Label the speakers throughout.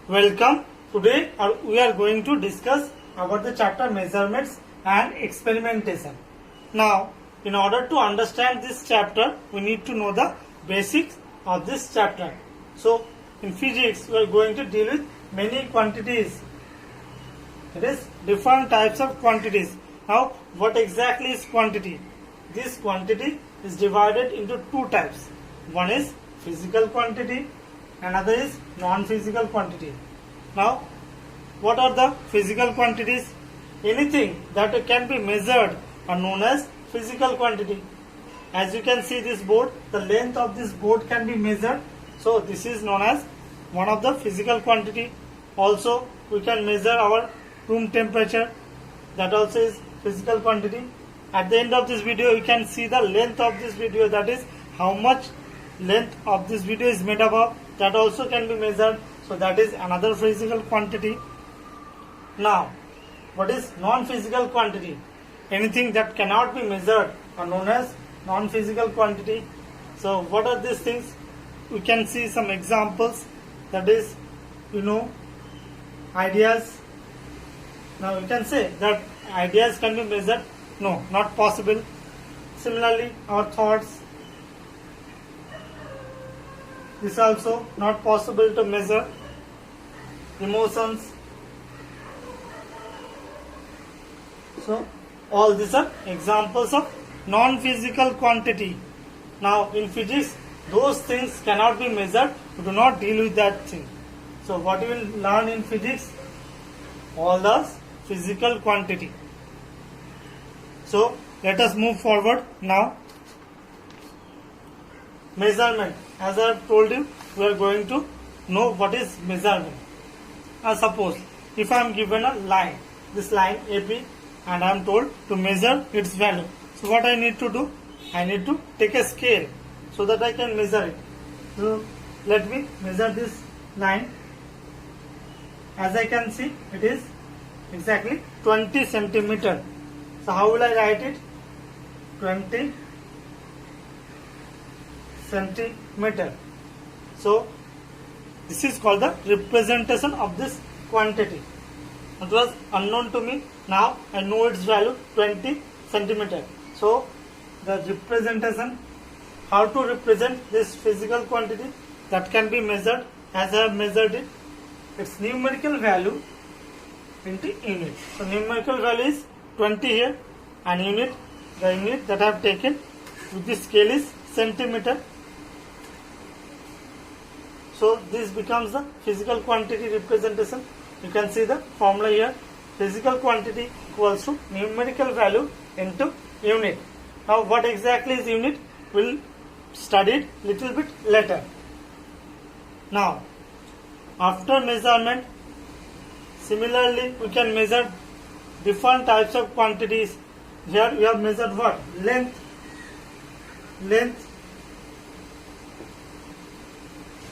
Speaker 1: Welcome. Today we are going to discuss about the chapter measurements and experimentation. Now, in order to understand this chapter, we need to know the basics of this chapter. So, in physics, we are going to deal with many quantities. It is different types of quantities. Now, what exactly is quantity? This quantity is divided into two types. One is physical quantity, another is non-physical quantity. Now, what are the physical quantities? Anything that can be measured are known as physical quantity. As you can see this board, the length of this board can be measured. So, this is known as one of the physical quantity. Also, we can measure our room temperature. That also is physical quantity. At the end of this video, you can see the length of this video, that is how much length of this video is made up of. That also can be measured. So that is another physical quantity. Now, what is non-physical quantity? Anything that cannot be measured are known as non-physical quantity. So what are these things? We can see some examples. That is, ideas. Now you can say that ideas can be measured. No, not possible. Similarly, our thoughts. This also not possible to measure. Emotions. So all these are examples of non-physical quantity. Now in physics, those things cannot be measured. We do not deal with that thing. So what you will learn in physics? All the physical quantity. So let us move forward now. Measurement. As I have told you, we are going to know what is measurement. Now suppose if I am given a line, this line AP, and I am told to measure its value. So what I need to do? I need to take a scale so that I can measure it. So let me measure this line. As I can see, it is exactly 20 centimeter. So how will I write it? 20 centimeter. So this is called the representation of this quantity. It was unknown to me. Now I know its value 20 centimeter. So the representation, how to represent this physical quantity that can be measured as I have measured it. Its numerical value into unit. So numerical value is 20 here, and unit, the unit that I have taken with this scale is centimeter. So this becomes the physical quantity representation. You can see the formula here. Physical quantity equals to numerical value into unit. Now what exactly is unit? We'll study it little bit later. Now after measurement, similarly we can measure different types of quantities. Here we have measured what? Length.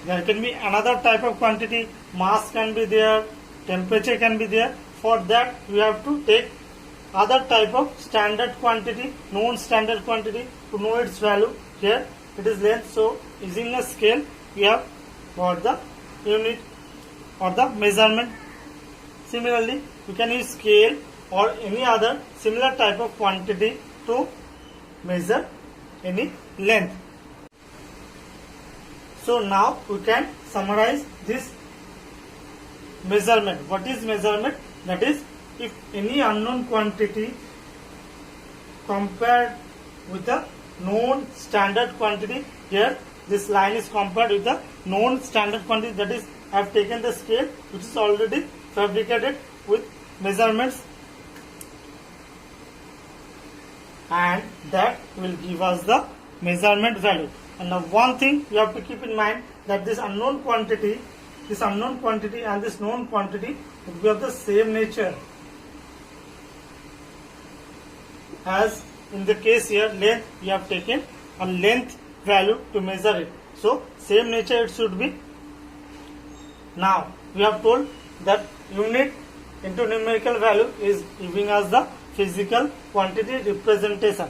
Speaker 1: There can be another type of quantity. Mass can be there, temperature can be there. For that we have to take other type of standard quantity, known standard quantity, to know its value. Here it is length. So using a scale we have got the unit or the measurement. Similarly, you can use scale or any other similar type of quantity to measure any length. So now we can summarize this measurement. What is measurement? That is, if any unknown quantity compared with the known standard quantity. Here this line is compared with the known standard quantity, that is, I have taken the scale which is already fabricated with measurements, and that will give us the measurement value. And now one thing you have to keep in mind, that this unknown quantity and this known quantity would be of the same nature. As in the case here, length, we have taken a length value to measure it. So same nature it should be. Now we have told that unit into numerical value is giving us the physical quantity representation.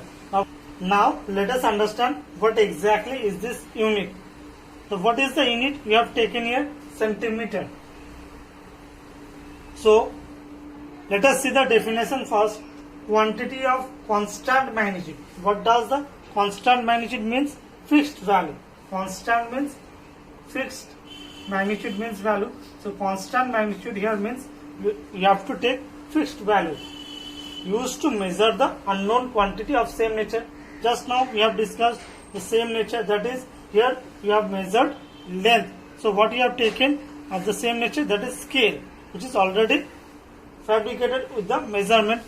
Speaker 1: Now let us understand what exactly is this unit. So what is the unit? We have taken here centimeter. So let us see the definition first. Quantity of constant magnitude. What does the constant magnitude means? Fixed value. Constant means fixed, magnitude means value. So constant magnitude here means you have to take fixed value used to measure the unknown quantity of same nature. Just now we have discussed the same nature, that is here you have measured length. So what you have taken as the same nature, that is scale, which is already fabricated with the measurement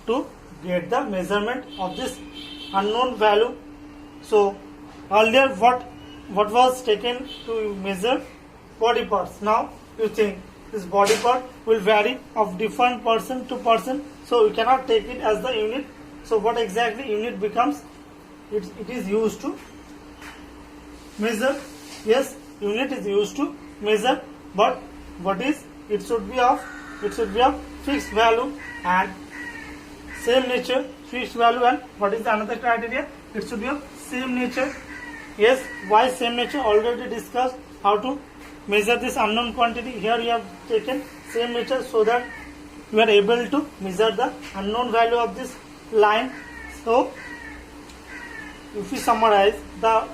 Speaker 1: to get the measurement of this unknown value. So earlier what was taken to measure body parts. Now you think this body part will vary of different person to person, so you cannot take it as the unit. So what exactly unit becomes? It is used to measure. Yes, unit is used to measure, but what is it should be of fixed value and same nature. Fixed value, and what is the another criteria? It should be of same nature. Yes, why same nature? Already discussed how to measure this unknown quantity. Here you have taken same nature so that you are able to measure the unknown value of this line. So if we summarize the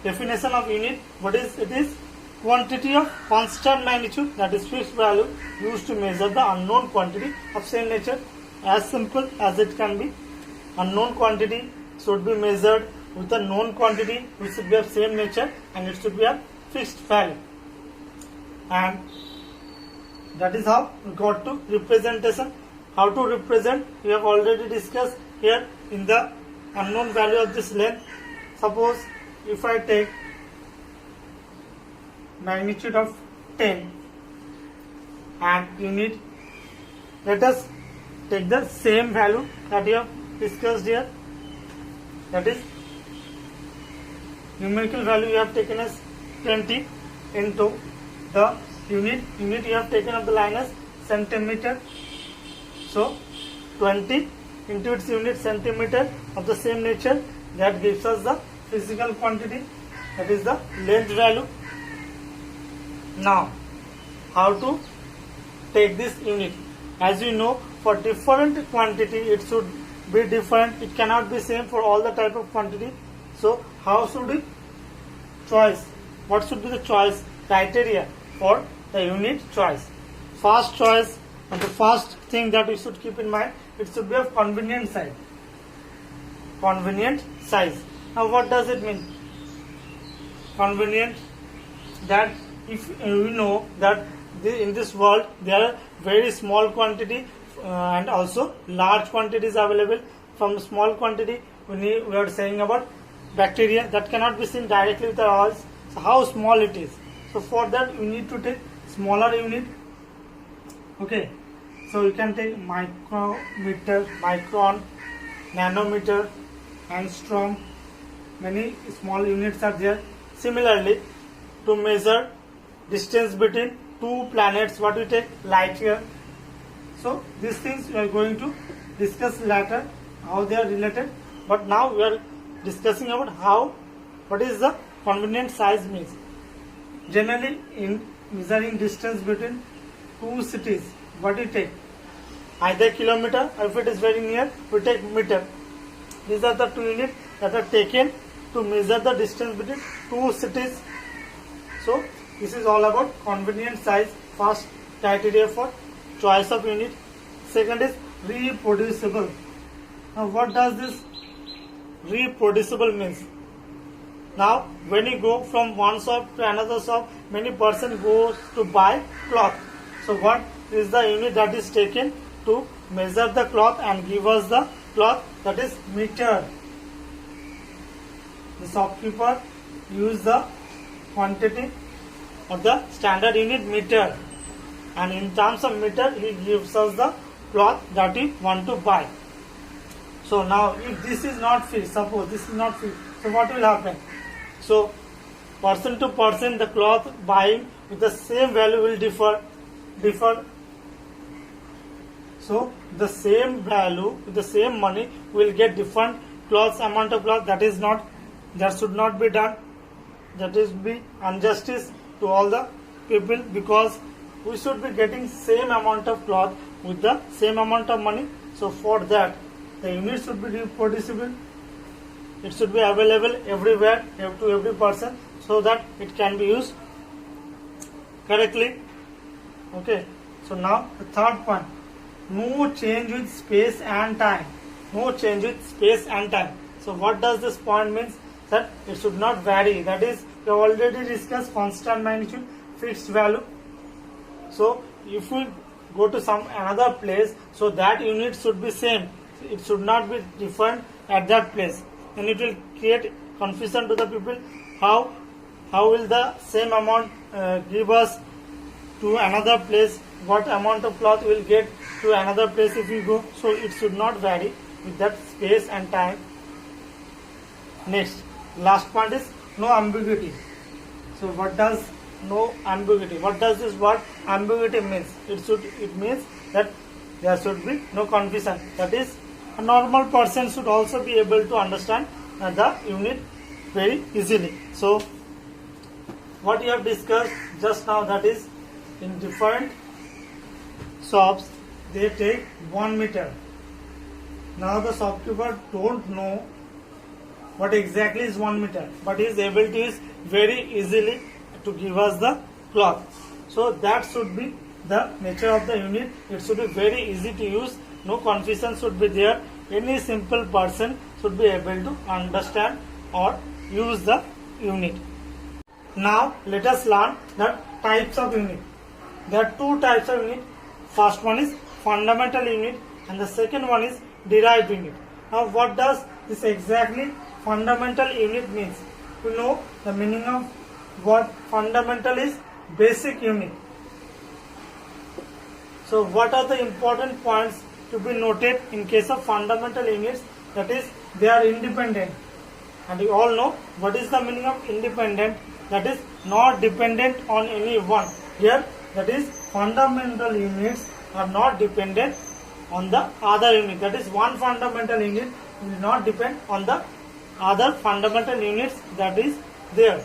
Speaker 1: definition of unit, what is it? Is quantity of constant magnitude, that is fixed value, used to measure the unknown quantity of same nature. As simple as it can be. Unknown quantity should be measured with a known quantity which should be of same nature, and it should be a fixed value. And that is how we got to representation. How to represent, we have already discussed here in the unknown value of this length. Suppose if I take magnitude of 10 and unit, let us take the same value that we have discussed here, that is numerical value you have taken as 20 into the unit you have taken of the line as centimeter. So 20 into its unit centimeter of the same nature, that gives us the physical quantity, that is the length value. Now how to take this unit? As you know, for different quantity it should be different, it cannot be same for all the type of quantity. So how should we choice? What should be the choice criteria for the unit choice? First choice, and the first thing that we should keep in mind, it should be of convenient size. Convenient size. Now what does it mean? Convenient, that if you know that in this world there are very small quantity and also large quantities available. From small quantity we are saying about bacteria that cannot be seen directly with our eyes. So how small it is? So for that you need to take smaller unit. Okay, so you can take micrometer, micron, nanometer, angstrom. Many small units are there. Similarly, to measure distance between two planets, what we take? Light year. So these things we are going to discuss later, how they are related. But now we are discussing about what is the convenient size means. Generally, in measuring distance between two cities, what we take? Either kilometer, or if it is very near, we take meter. These are the two units that are taken to measure the distance between two cities. So this is all about convenient size. First criteria for choice of unit. Second is reproducible. Now what does this reproducible means? Now when you go from one shop to another shop, many person goes to buy cloth. So what is the unit that is taken to measure the cloth and give us the cloth? That is meter. The shopkeeper use the quantity of the standard unit meter, and in terms of meter he gives us the cloth that we want to buy. So now if this is not fixed, suppose this is not fixed, so what will happen? So person to person the cloth buying with the same value will differ. So the same value with the same money will get different cloths, amount of cloth. That should not be done. That is be injustice to all the people, because we should be getting same amount of cloth with the same amount of money. So for that, the unit should be reproducible. It should be available everywhere to every person so that it can be used correctly. Okay. So now the third point, no change with space and time. No change with space and time. So what does this point means? That it should not vary. That is, we have already discussed constant magnitude, fixed value. So if we go to some another place, so that unit should be same. It should not be different at that place. And it will create confusion to the people. How will the same amount give us to another place? What amount of cloth we will get to another place if we go? So it should not vary with that space and time. Next, last point is no ambiguity. So what does no ambiguity? What does this word ambiguity means? It means that there should be no confusion. That is, a normal person should also be able to understand the unit very easily. So what you have discussed just now, that is, in different shops they take 1 meter. Now the shopkeeper don't know what exactly is 1 meter, but he is able to use very easily to give us the cloth. So that should be the nature of the unit. It should be very easy to use. No confusion should be there. Any simple person should be able to understand or use the unit. Now let us learn the types of unit. There are two types of unit. First one is fundamental unit and the second one is derived unit. Now what does this exactly fundamental unit means? You know the meaning of what fundamental is? Basic unit. So what are the important points to be noted in case of fundamental units? That is, they are independent. And you all know what is the meaning of independent? That is, not dependent on any one. Here, that is, fundamental units are not dependent on the other unit. That is, one fundamental unit will not depend on the other fundamental units that is there.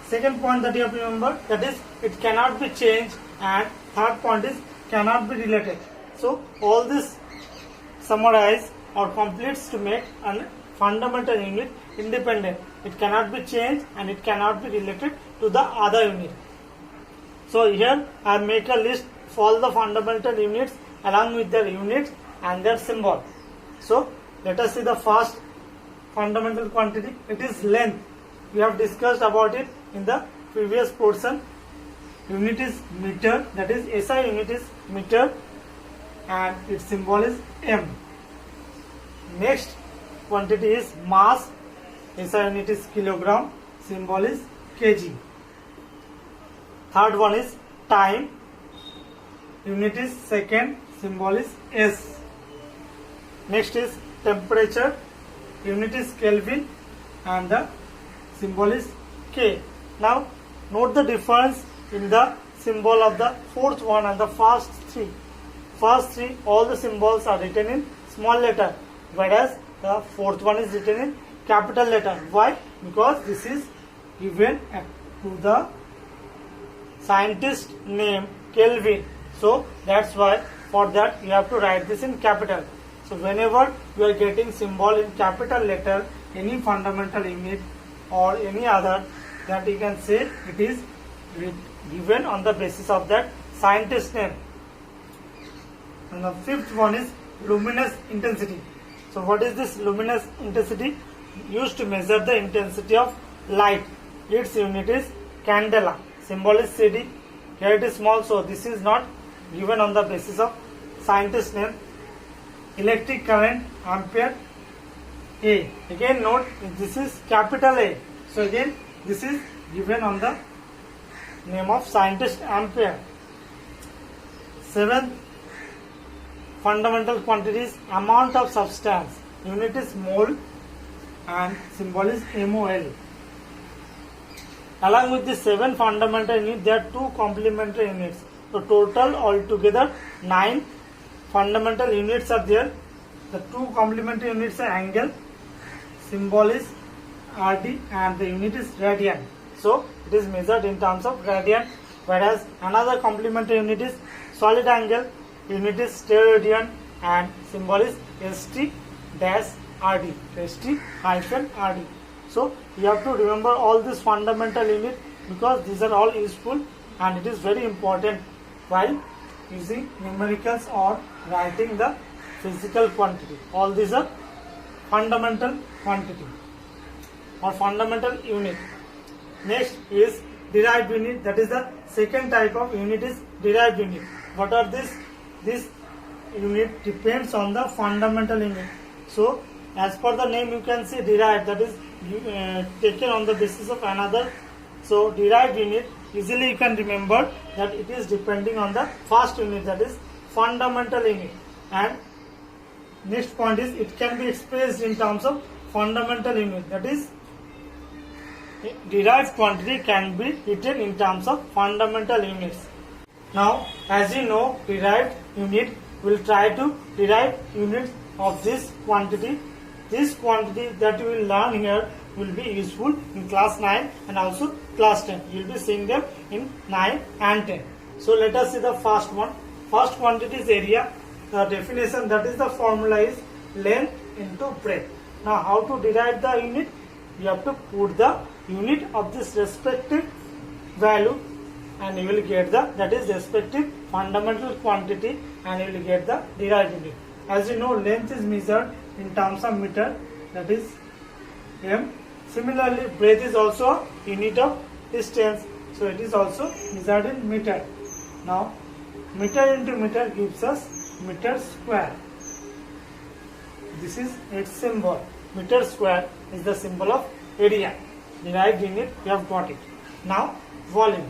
Speaker 1: Second point that you have to remember, that is, it cannot be changed, and third point is cannot be related. So all this summarize or completes to make a fundamental unit independent. It cannot be changed and it cannot be related to the other unit. So here I make a list for all the fundamental units along with their units and their symbol. So let us see the first fundamental quantity. It is length. We have discussed about it in the previous portion. Unit is meter, that is SI unit is meter and its symbol is M. Next quantity is mass. SI unit is kilogram, symbol is kg. Third one is time. Unit is second, symbol is S. Next is temperature. Unit is Kelvin and the symbol is K. Now note the difference in the symbol of the fourth one and the first three. First three, all the symbols are written in small letter, whereas the fourth one is written in capital letter. Why? Because this is given to the scientist name Kelvin. So that's why for that you have to write this in capital. So whenever you are getting symbol in capital letter, any fundamental unit or any other, that you can say it is given on the basis of that scientist name. And the fifth one is luminous intensity. So what is this luminous intensity? Used to measure the intensity of light. Its unit is candela. Symbol is CD. Here it is small, so this is not given on the basis of scientist name. Electric current, ampere, A. Again note, this is capital A. So again this is given on the name of scientist ampere. Seventh fundamental quantity is amount of substance. Unit is mole and symbol is MOL. Along with the 7 fundamental units, there are 2 complementary units. So total altogether 9 fundamental units are there. The 2 complementary units are angle, symbol is RD and the unit is radian. So it is measured in terms of radian. whereas another complementary unit is solid angle, unit is steradian, and symbol is ST-RD, ST-RD. So you have to remember all these fundamental unit because these are all useful and it is very important while using numericals or writing the physical quantity. All these are fundamental quantity or fundamental unit. Next is derived unit, that is the second type of unit is derived unit. What are this? This unit depends on the fundamental unit. So as per the name you can see derived, that is taken on the basis of another. So derived unit, easily you can remember that it is depending on the first unit, that is fundamental unit. And next point is it can be expressed in terms of fundamental unit, that is derived quantity can be written in terms of fundamental units. Now as you know, derived unit will try to derive units of this quantity. This quantity that you will learn here will be useful in class 9 and also class 10. You will be seeing them in 9 and 10. So let us see the first one. First quantity is area. The definition, that is the formula, is length into breadth. Now how to derive the unit? You have to put the unit of this respective value and you will get the, that is respective fundamental quantity, and you will get the derived unit. As you know, length is measured in terms of meter, that is m. Similarly, breadth is also a unit of distance, so it is also measured in meter. Now meter into meter gives us meter square. This is its symbol. Meter square is the symbol of area. Derived unit, we have got it. Now volume.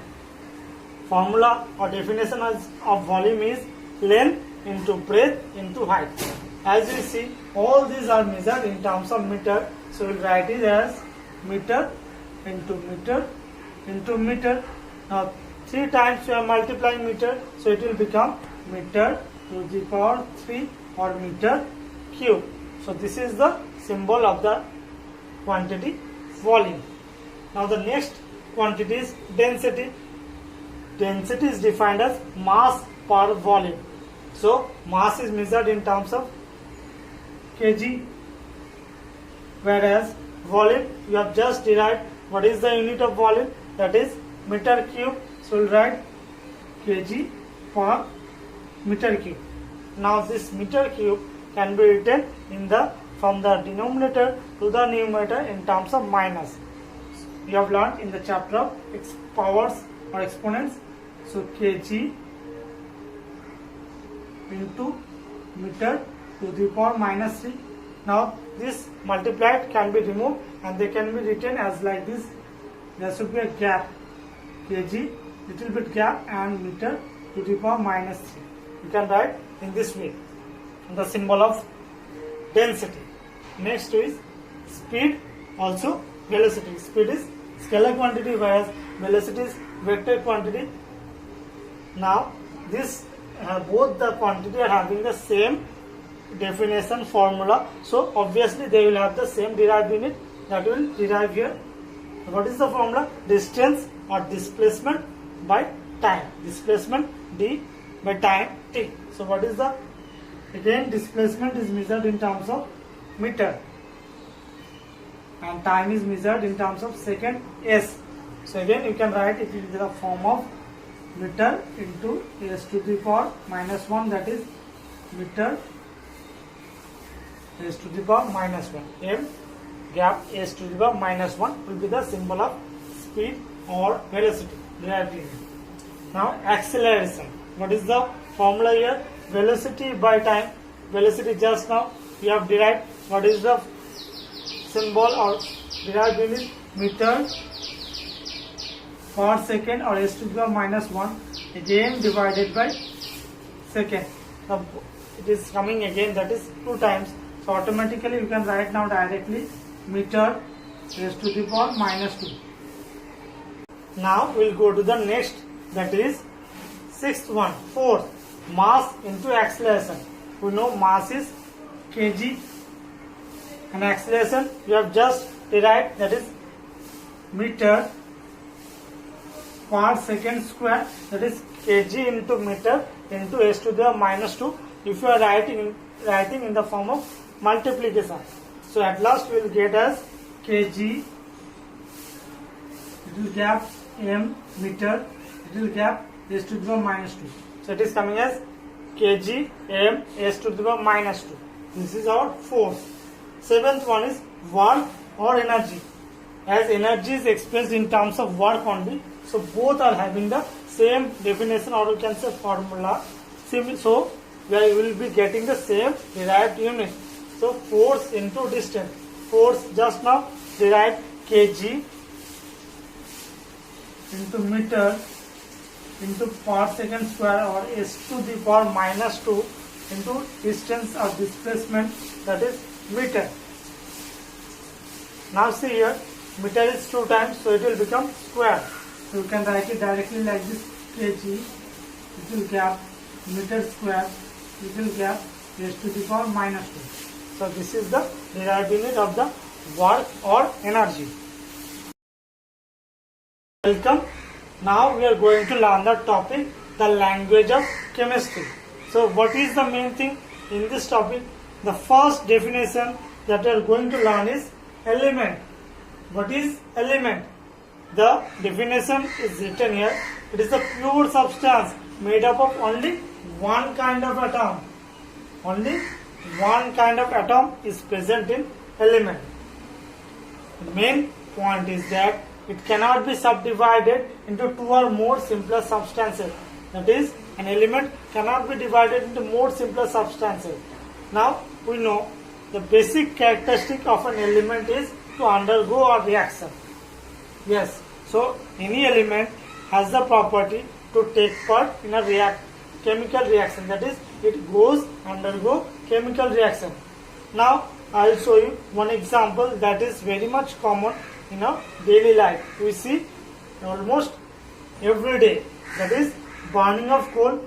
Speaker 1: Formula or definition of volume is length into breadth into height. As you see, all these are measured in terms of meter, so we will write it as meter into meter into meter. Now 3 times we are multiplying meter, so it will become meter to the power 3 or meter cube. So this is the symbol of the quantity volume. Now the next quantity is density. Density is defined as mass per volume. So mass is measured in terms of kg, whereas volume you have just derived. What is the unit of volume? That is meter cube. So we will write kg per meter cube. Now this meter cube can be written in the from the denominator to the numerator in terms of minus. You have learned in the chapter of powers or exponents. So kg into meter to the power minus 3. Now this multiplied can be removed and they can be written as like this. There should be a gap, kg, little bit gap, and meter to the power minus 3. You can write in this way, the symbol of density. Next is speed, also velocity. Speed is scalar quantity, whereas velocity is vector quantity. Now this both the quantity are having the same definition formula, so obviously they will have the same derived unit that will derive here. What is the formula? Distance or displacement by time. Displacement d by time t. So what is the, again displacement is measured in terms of meter and time is measured in terms of second s. So again you can write it in the form of meter into s to the power minus 1, that is meter s to the power minus 1. M gap s to the power minus 1 will be the symbol of speed or velocity. Now acceleration. What is the formula here? Velocity by time. Velocity just now we have derived. What is the symbol or derived unit? Meter per second or s to the power minus 1, again divided by second. Now it is coming again, that is 2 times. So automatically you can write now directly meter s to the power minus 2. Now we will go to the next, that is sixth one, fourth, mass into acceleration. We know mass is kg and acceleration we have just derived, that is meter per second square, that is kg into meter into s to the power minus 2 if you are writing in the form of multiplication. So at last we will get as kg, it will gap m meter, it will gap s to the power minus 2. So it is coming as kg m s to the power minus 2. This is our force. Seventh one is work or energy. As energy is expressed in terms of work only, so both are having the same definition, or you can say formula. So we will be getting the same derived unit. So force into distance. Force just now derived kg into meter into per second square, or s to the power minus 2 into distance of displacement, that is meter. Now see here, meter is 2 times, so it will become square. So you can write it directly like this: kg, it will gap meter square, it will gap s to the power minus 2. So this is the derived unit of the work or energy. Welcome. Now we are going to learn the topic, the language of chemistry. So what is the main thing in this topic? The first definition that we are going to learn is element. What is element? The definition is written here. It is a pure substance made up of only one kind of atom. Only one kind of atom is present in element. The main point is that it cannot be subdivided into 2 or more simpler substances. That is, an element cannot be divided into more simpler substances. Now we know the basic characteristic of an element is to undergo a reaction. Yes, so any element has the property to take part in a chemical reaction. That is, it goes undergo chemical reaction. Now I will show you one example that is very much common in our daily life. We see almost every day, that is burning of coal.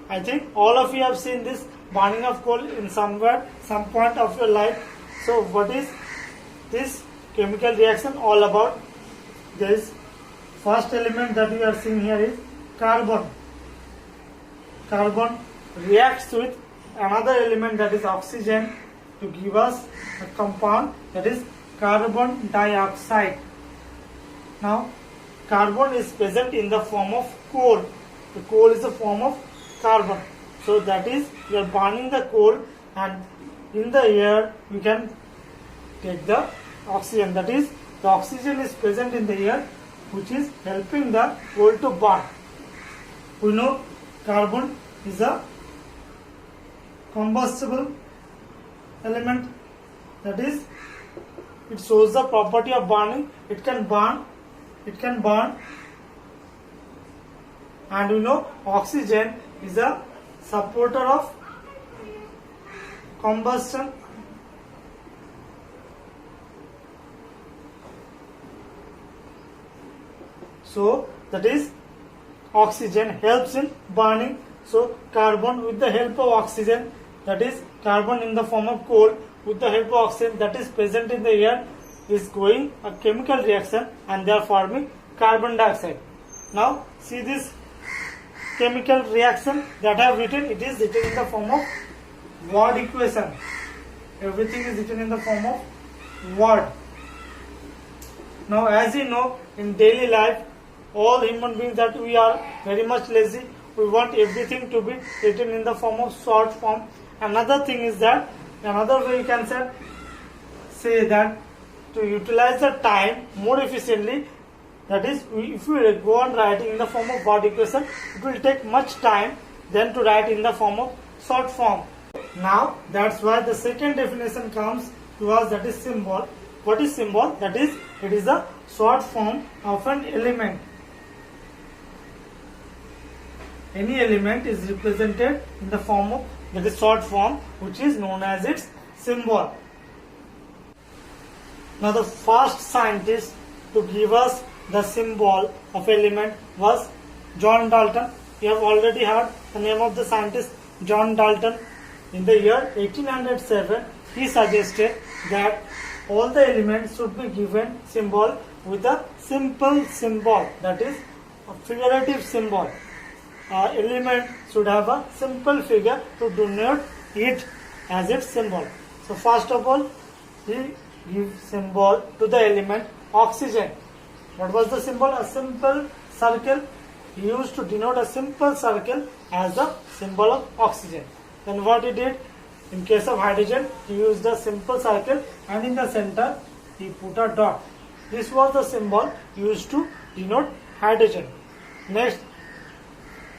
Speaker 1: I think all of you have seen this burning of coal in some point of your life. So what is this chemical reaction all about? This first element that we are seeing here is carbon. Carbon reacts with another element, that is oxygen, to give us a compound, that is carbon dioxide. Now carbon is present in the form of coal. The coal is a form of carbon. So that is, we are burning the coal, and in the air we can take the oxygen. That is, the oxygen is present in the air, which is helping the coal to burn. We know carbon is a combustible element. That is, it shows the property of burning. It can burn. And we know oxygen is a supporter of combustion. So that is, oxygen helps in burning. So carbon with the help of oxygen, that is carbon in the form of coal with the help of oxygen that is present in the air, is going a chemical reaction, and they are forming carbon dioxide. Now see this chemical reaction that I have written. It is written in the form of word equation. Everything is written in the form of word. Now as you know, in daily life, all human beings that we are very much lazy. We want everything to be written in the form of short form. Another thing is that, another way you can say that to utilize the time more efficiently, that is, if we go on writing in the form of word equation, it will take much time than to write in the form of short form. Now that's why the second definition comes to us, that is symbol. What is symbol? That is, it is a short form of an element. Any element is represented in the form of, that is short form, which is known as its symbol. Now the first scientist to give us the symbol of element was John Dalton. You have already heard the name of the scientist, John Dalton. In the year 1807, he suggested that all the elements should be given symbol with a simple symbol, that is a figurative symbol. Element should have a simple figure to denote it as its symbol. So first of all, he gives symbol to the element oxygen. What was the symbol? A simple circle. He used to denote a simple circle as the symbol of oxygen. Then what he did? In case of hydrogen, he used a simple circle and in the center he put a dot. This was the symbol used to denote hydrogen. Next,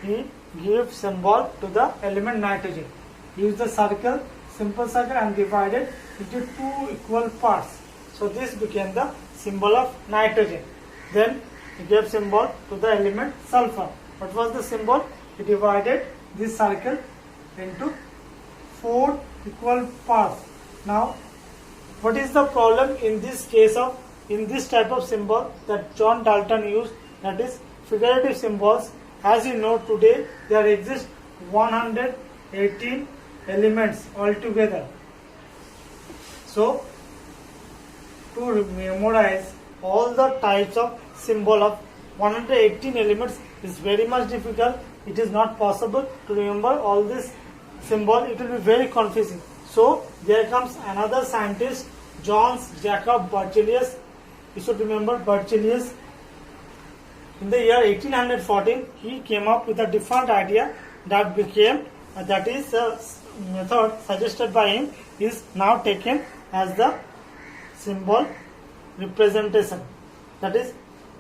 Speaker 1: he gave symbol to the element nitrogen. He used the circle, simple circle, and divided into two equal parts. So this became the symbol of nitrogen. Then he gave symbol to the element sulfur. What was the symbol? He divided this circle into 4 equal parts. Now, what is the problem in this case of in this type of symbol that John Dalton used, that is figurative symbols? As you know, today there exist 118 elements altogether. So, to memorize all the types of symbol of 118 elements is very much difficult. It is not possible to remember all this symbol. It will be very confusing. So there comes another scientist, Johannes Jacob Berzelius. You should remember Berzelius. In the year 1814, he came up with a different idea that became, that is a method suggested by him, is now taken as the symbol representation. That is,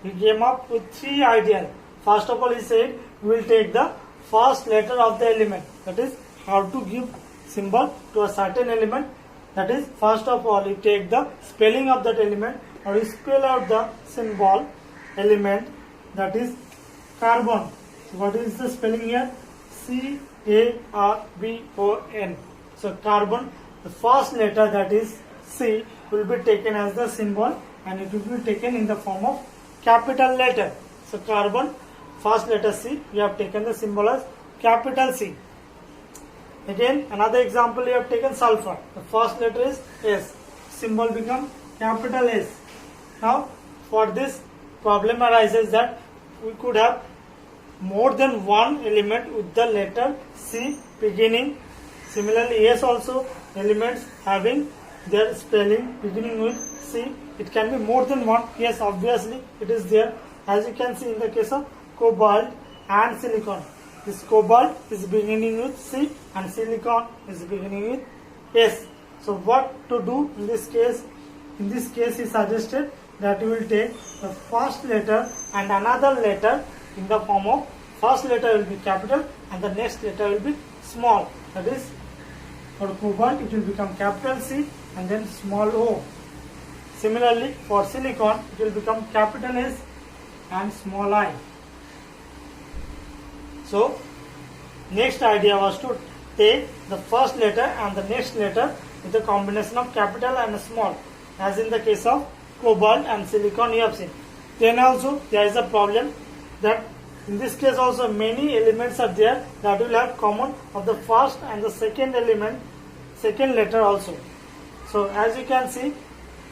Speaker 1: he came up with 3 ideas. First of all, he said we will take the first letter of the element. That is, how to give symbol to a certain element. That is, first of all, you take the spelling of that element, or you spell out the symbol element, that is carbon. So what is the spelling here? C-A-R-B-O-N. So carbon, the first letter, that is C, will be taken as the symbol, and it will be taken in the form of capital letter. So carbon, first letter C, we have taken the symbol as capital C. Again, another example, we have taken sulfur. The first letter is S. Symbol become capital S. Now, for this problem arises that we could have more than one element with the letter C beginning. Similarly, S also elements having their spelling beginning with C. It can be more than one. Yes, obviously it is there. As you can see in the case of cobalt and silicon. This cobalt is beginning with C and silicon is beginning with S. So what to do in this case? In this case, he suggested that you will take the first letter and another letter in the form of first letter will be capital and the next letter will be small. That is, for cobalt it will become capital C and then small o. Similarly, for silicon it will become capital S and small I. So, next idea was to take the first letter and the next letter with a combination of capital and small, as in the case of cobalt and silicon you have seen. Then also there is a problem that in this case also many elements are there that will have common of the first and the second element, second letter also. So as you can see,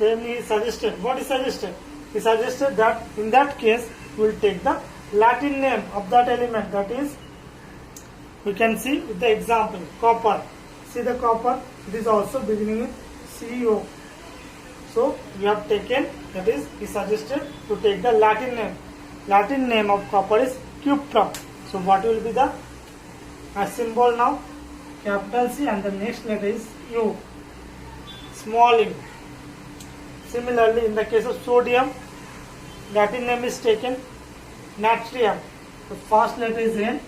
Speaker 1: then he suggested, what he suggested? He suggested that in that case we will take the Latin name of that element, that is, we can see with the example, copper. See the copper, it is also beginning with CO. So we have taken, that is, he suggested to take the Latin name. Latin name of copper is cuprum. So what will be the symbol now? Capital C and the next letter is U, small u. Similarly, in the case of sodium, Latin name is taken natrium. The first letter is N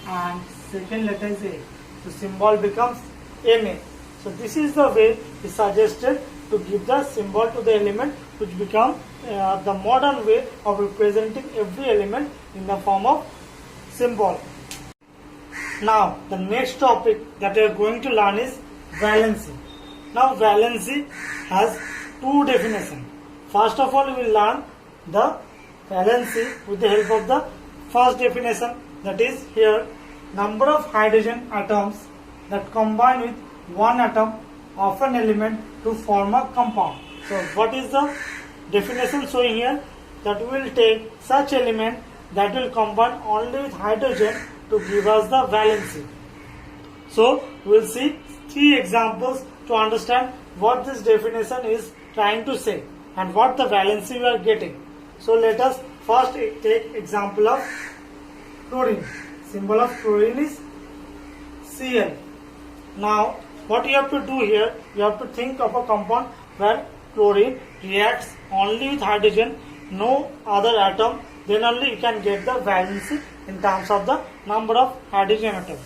Speaker 1: and second letter is A. The symbol becomes Na. So this is the way he suggested to give the symbol to the element, which become the modern way of representing every element in the form of symbol. Now the next topic that we are going to learn is valency. Now valency has two definitions. First of all, we will learn the valency with the help of the first definition, that is here number of hydrogen atoms that combine with one atom of an element to form a compound. So what is the definition showing here? That we will take such element that will combine only with hydrogen to give us the valency. So we will see 3 examples to understand what this definition is trying to say and what the valency we are getting. So let us first take example of chlorine. Symbol of chlorine is Cl. Now what you have to do here, you have to think of a compound where chlorine reacts only with hydrogen, no other atom, then only you can get the valency in terms of the number of hydrogen atoms.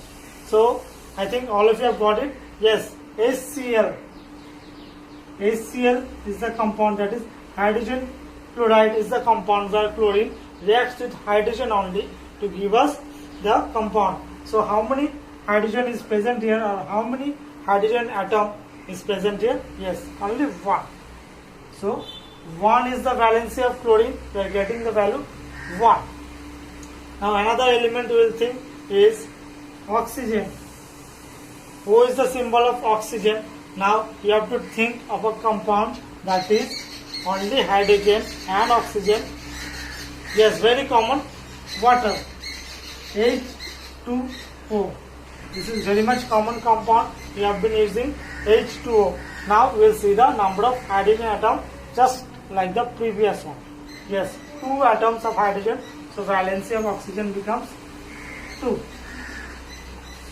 Speaker 1: So I think all of you have got it. Yes, HCl. HCl is the compound, that is hydrogen chloride is the compound where chlorine reacts with hydrogen only to give us the compound. So how many hydrogen is present here, or how many hydrogen atom is present here? Yes, only 1. So 1 is the valency of chlorine. We are getting the value 1. Now another element we will think is oxygen. O is the symbol of oxygen. Now you have to think of a compound that is only hydrogen and oxygen. Yes, very common, water, H2O. This is very much common compound. We have been using H2O. Now we will see the number of hydrogen atoms just like the previous one. Yes, 2 atoms of hydrogen. So valency of oxygen becomes 2.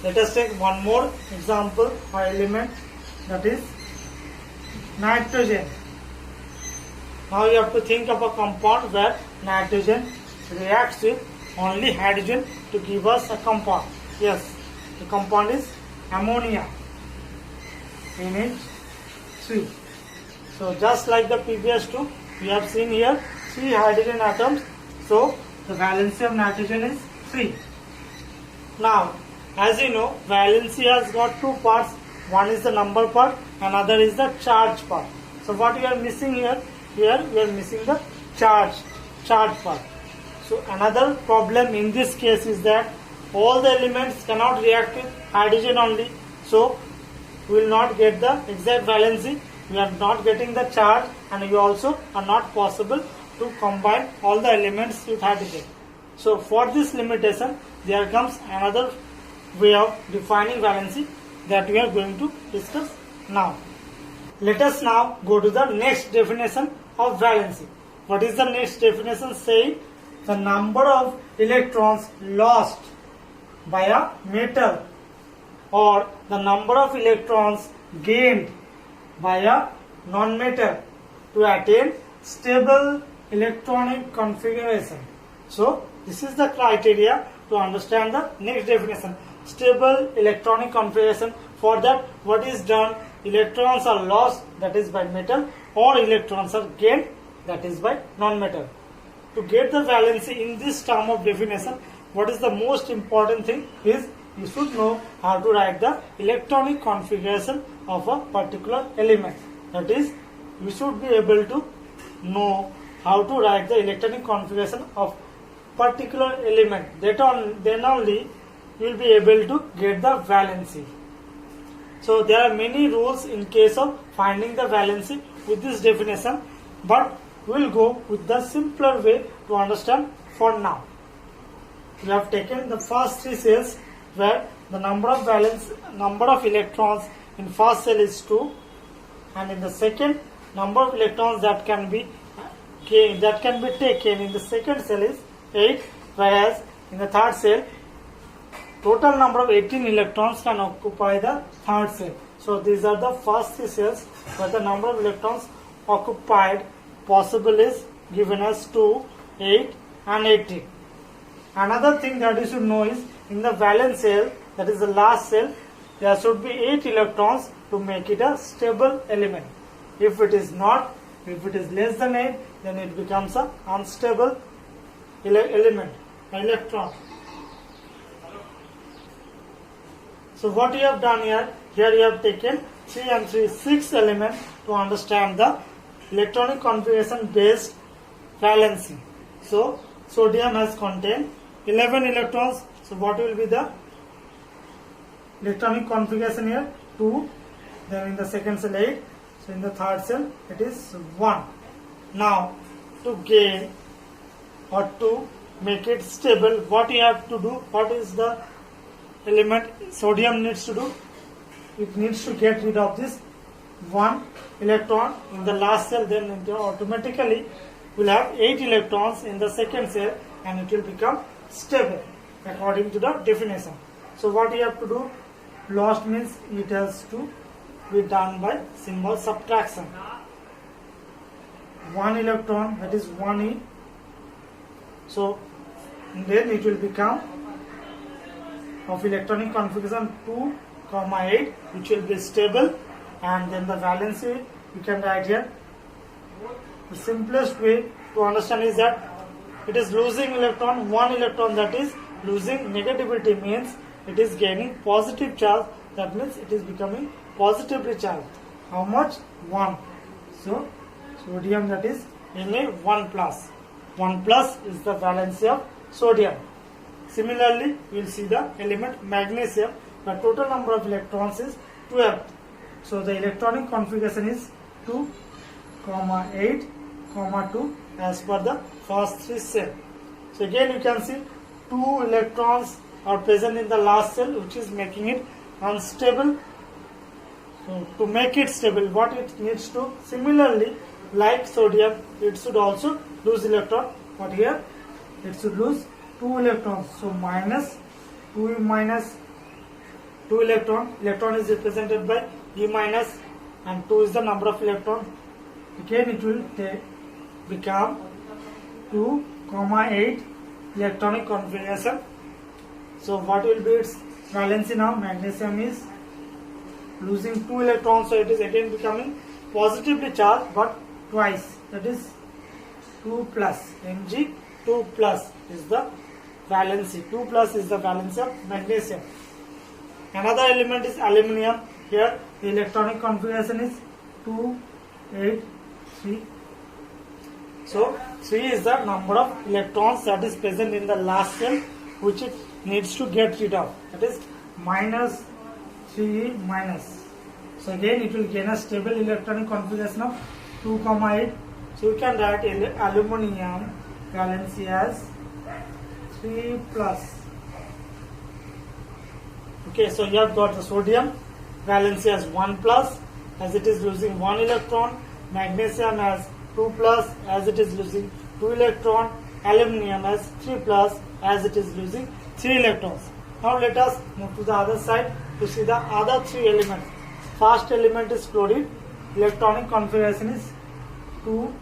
Speaker 1: Let us take one more example or element, that is nitrogen. Now you have to think of a compound where nitrogen reacts with only hydrogen to give us a compound. Yes, the compound is ammonia, NH3. So just like the previous 2, we have seen here 3 hydrogen atoms. So the valency of nitrogen is 3. Now, as you know, valency has got 2 parts. One is the number part, another is the charge part. So what we are missing here? Here we are missing the charge part. So another problem in this case is that all the elements cannot react with hydrogen only. So we will not get the exact valency. We are not getting the charge, and we also are not possible to combine all the elements with hydrogen. So for this limitation, there comes another way of defining valency that we are going to discuss now. Let us now go to the next definition of valency. What is the next definition saying? The number of electrons lost by a metal or the number of electrons gained by a non-metal to attain stable electronic configuration. So this is the criteria to understand the next definition. Stable electronic configuration. For that, what is done? Electrons are lost, that is by metal, or electrons are gained, that is by non-metal. To get the valency in this term of definition, what is the most important thing is you should know how to write the electronic configuration of a particular element. That is, you should be able to know how to write the electronic configuration of particular element. Then only you will be able to get the valency. So there are many rules in case of finding the valency with this definition, but we will go with the simpler way to understand for now. We have taken the first 3 cells where the number of electrons in first cell is 2, and in the second, number of electrons that can be taken in the second cell is 8, whereas in the third cell total number of 18 electrons can occupy the third cell. So these are the first 3 cells where the number of electrons occupied possible is given as 2, 8 and 18. Another thing that you should know is in the valence cell, that is the last cell, there should be 8 electrons to make it a stable element. If it is less than 8, then it becomes an unstable element, electron. So what you have done here you have taken 3 and 3, 6 elements to understand the electronic configuration based valency. So sodium has contained 11 electrons. So what will be the electronic configuration here? 2. Then in the second cell 8. So in the third cell it is 1. Now to gain or to make it stable, what you have to do, what is the element sodium needs to do? It needs to get rid of this one electron in the last cell, then it automatically will have 8 electrons in the second cell and it will become stable according to the definition. So what you have to do? Lost means it has to be done by symbol subtraction. 1 electron, that is 1e. So then it will become of electronic configuration 2, 8, which will be stable, and then the valency you can write here. The simplest way to understand is that it is losing electron, 1 electron, that is losing. Negativity means it is gaining positive charge, that means it is becoming positively charged. How much? 1. So sodium, that is Na1 plus. 1 plus is the valency of sodium. Similarly, we will see the element magnesium. The total number of electrons is 12. So the electronic configuration is 2, 8, 2 as per the first 3 cells. So again you can see 2 electrons are present in the last cell, which is making it unstable. So to make it stable, what it needs to, similarly like sodium, it should also lose electron. But here it should lose 2 electrons. So minus 2 minus 2 electron. Electron is represented by E minus, and 2 is the number of electrons. Again it will become 2, 8 electronic configuration. So what will be its valency now? Magnesium is losing 2 electrons, so it is again becoming positively charged, but twice, that is 2 plus. Mg2 plus is the valency. 2 plus is the valency of magnesium. Another element is aluminium. Here the electronic configuration is 2, 8, 3. So 3 is the number of electrons that is present in the last cell, which it needs to get rid of. That is minus 3 minus. So again it will gain a stable electronic configuration of 2, 8. So you can write aluminium valency as 3 plus. Okay, so you have got the sodium valency as 1 plus, as it is losing 1 electron. Magnesium as 2 plus, as it is losing 2 electron. Aluminium as 3 plus, as it is losing 3 electrons. Now let us move to the other side to see the other 3 elements. First element is chlorine. Electronic configuration is 2,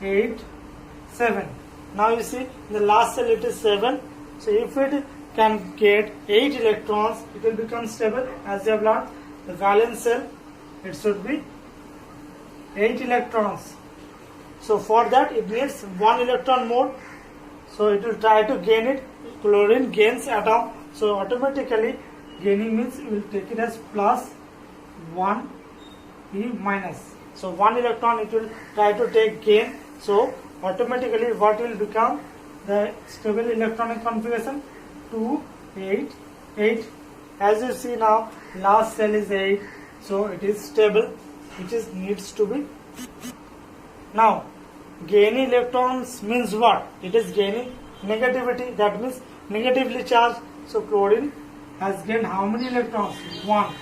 Speaker 1: 8, 7. Now you see in the last cell it is 7. So if it can get 8 electrons, it will become stable. As you have learned, the valence cell, it should be 8 electrons. So for that it needs 1 electron more. So it will try to gain it. Chlorine gains atom. So automatically gaining means we will take it as plus 1 E minus. So 1 electron it will try to take gain. So automatically what will become the stable electronic configuration? 2, 8, 8. As you see now, last cell is 8. So it is stable, which is needs to be. Now gaining electrons means what? It is gaining negativity, that means negatively charged. So chlorine has gained how many electrons? 1.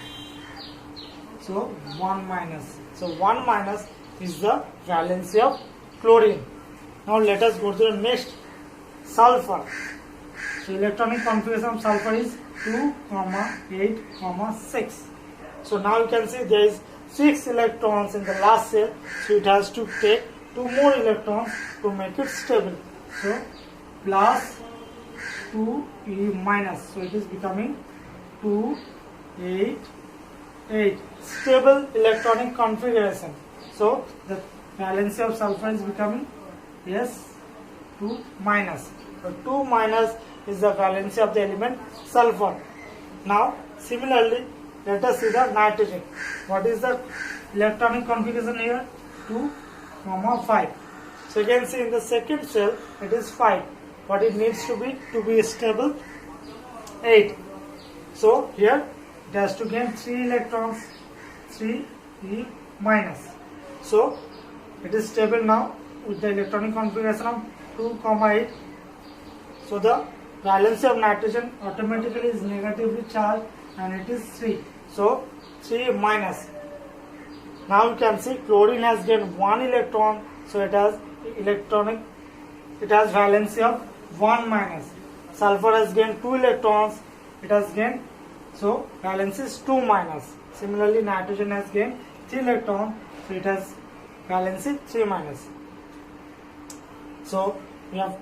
Speaker 1: So 1 minus. So 1 minus is the valency of chlorine. Now let us go to the next, sulfur. So electronic configuration of sulfur is 2, 8, 6. So now you can see there is 6 electrons in the last cell. So it has to take 2 more electrons to make it stable. So plus 2 E minus. So it is becoming 2, 8, 8. Stable electronic configuration. So the valency of sulfur is becoming, yes, 2 minus. So 2 minus is the valency of the element sulfur. Now similarly let us see the nitrogen. What is the electronic configuration here? 2, 5. So you can see in the second cell it is 5. What it needs to be stable? 8. So here it has to gain 3 electrons, 3 E minus. So it is stable now with the electronic configuration of 2, 8. So the valency of nitrogen automatically is negatively charged and it is 3. So 3 minus. Now you can see chlorine has gained 1 electron, so it has valency of 1 minus. Sulfur has gained 2 electrons, it has gained, so valence is 2 minus. Similarly, nitrogen has gained 3 electrons, so it has valency 3 minus. So we have